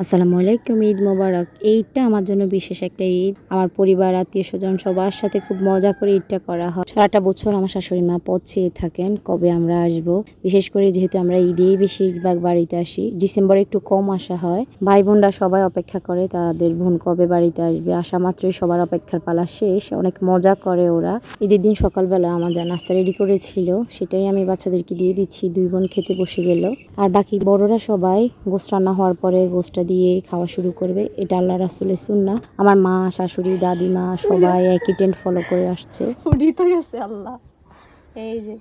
আসসালামু আলাইকুম। ঈদ মোবারক। এই ঈদটা আমার জন্য বিশেষ একটা ঈদ। আমার পরিবার, আত্মীয়স্বজন সবার সাথে খুব মজা করে ঈদটা করা হয়। সারাটা বছর আমার শাশুড়ি মা পথ চেয়ে থাকেন কবে আমরা আসবো। বিশেষ করে যেহেতু আমরা ঈদেই বেশিরভাগ বাড়িতে আসি। ডিসেম্বরে একটু কম আসা হয়। ভাই বোনরা সবাই অপেক্ষা করে তাদের বোন কবে বাড়িতে আসবে। আসা মাত্রই সবার অপেক্ষার পালা শেষ। অনেক মজা করে ওরা। ঈদের দিন সকালবেলা আমার যা নাস্তা রেডি করেছিল সেটাই আমি বাচ্চাদেরকে দিয়ে দিচ্ছি। 2 বোন খেতে বসে গেল। আর বাকি বড়রা সবাই গোশত রান্না হওয়ার পরে গোশতটা দিয়ে খাওয়া শুরু করবে। এটা আল্লাহ রাসূলের সুন্নাহ। আমার মা, শাশুড়ি, দাদিমা সবাই একই ট্রেন্ড ফলো করে আসছে। উড়িয়ে তো গেছে আল্লাহ। এই যে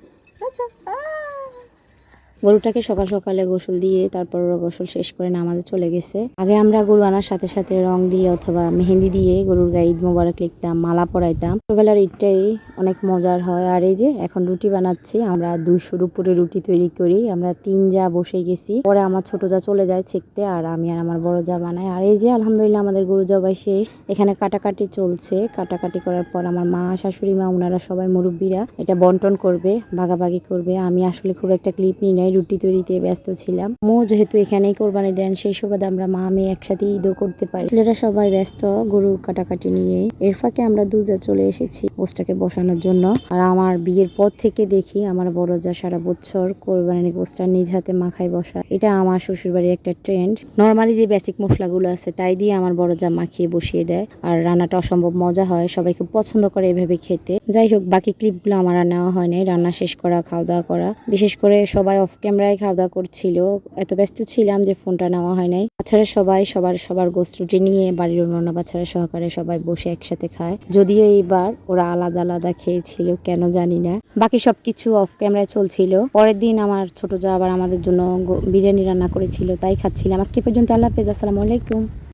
গরুটাকে সকাল সকালে গোসল দিয়ে তারপর ওরা গোসল শেষ করে নামাজে চলে গেছে। আগে আমরা গরু আনার সাথে সাথে রং দিয়ে অথবা মেহেন্দি দিয়ে গরুর গায়ে ঈদ মোবারক লিখতাম, মালা পরাইতাম। ছোটবেলার ঈদটাই অনেক মজার হয়। আর এই যে এখন রুটি বানাচ্ছি। আমরা 200-র উপরে রুটি তৈরি করি। আমরা 3 জা বসে গেছি। পরে আমার ছোট জা চলে যায় ছেকতে আর আমি আর আমার বড় জা বানাই। আর এই যে আলহামদুলিল্লাহ আমাদের গরু জবাই শেষ। এখানে কাটাকাটি চলছে। কাটাকাটি করার পর আমার মা, শাশুড়ি মা ওনারা সবাই মুরব্বীরা এটা বন্টন করবে, ভাগাভাগি করবে। আমি আসলে খুব একটা ক্লিপ নিই নাই, রুটি তৈরিতে ব্যস্ত ছিলাম। যেহেতু এখানেই কোরবানি দেন সেই সুবাদে আমরা মা মেয়ে একসাথে ঈদও করতে পারি। ছেলেরা সবাই ব্যস্ত গরু কাটাকাটি নিয়ে। এর ফাঁকে আমরা দুজা চলে এসেছি গোশতটাকে বসানোর জন্য। আর আমার বিয়ের পর থেকে দেখি আমার বড় যা সারা বছর কোরবানির গোশতটা নিজ হাতে মাখায় বসা। এটা আমার শ্বশুরবাড়ির একটা ট্রেন্ড। নর্মালি যে বেসিক মশলাগুলো আছে তাই দিয়ে আমার বড় যা মাখিয়ে বসিয়ে দেয়। আর রান্নাটা অসম্ভব মজা হয়, সবাই খুব পছন্দ করে এভাবে খেতে। যাই হোক, বাকি ক্লিপগুলো আমার আর নেওয়া হয় নাই। রান্না শেষ করা, খাওয়া দাওয়া করা। বিশেষ করে সবাই অফ ক্যামেরায় খাওয়া দাওয়া করছিল। এত ব্যস্ত ছিলাম যে ফোনটা নেওয়া হয় নাই। বাচ্চারা সবাই সবার গোশত রুটি নিয়ে বাড়ির অন্যান্য বাচ্চারা সহকারে সবাই বসে একসাথে খায়। যদিও এইবার ওরা আলাদা আলাদা খেয়েছিল, কেন জানি না। বাকি সবকিছু অফ ক্যামেরায় চলছিল। পরের দিন আমার ছোট যা আবার আমাদের জন্য বিরিয়ানি রান্না করেছিল, তাই খাচ্ছিলাম। আজকে পর্যন্ত আল্লাহ হাফেজ। আসসালামু আলাইকুম।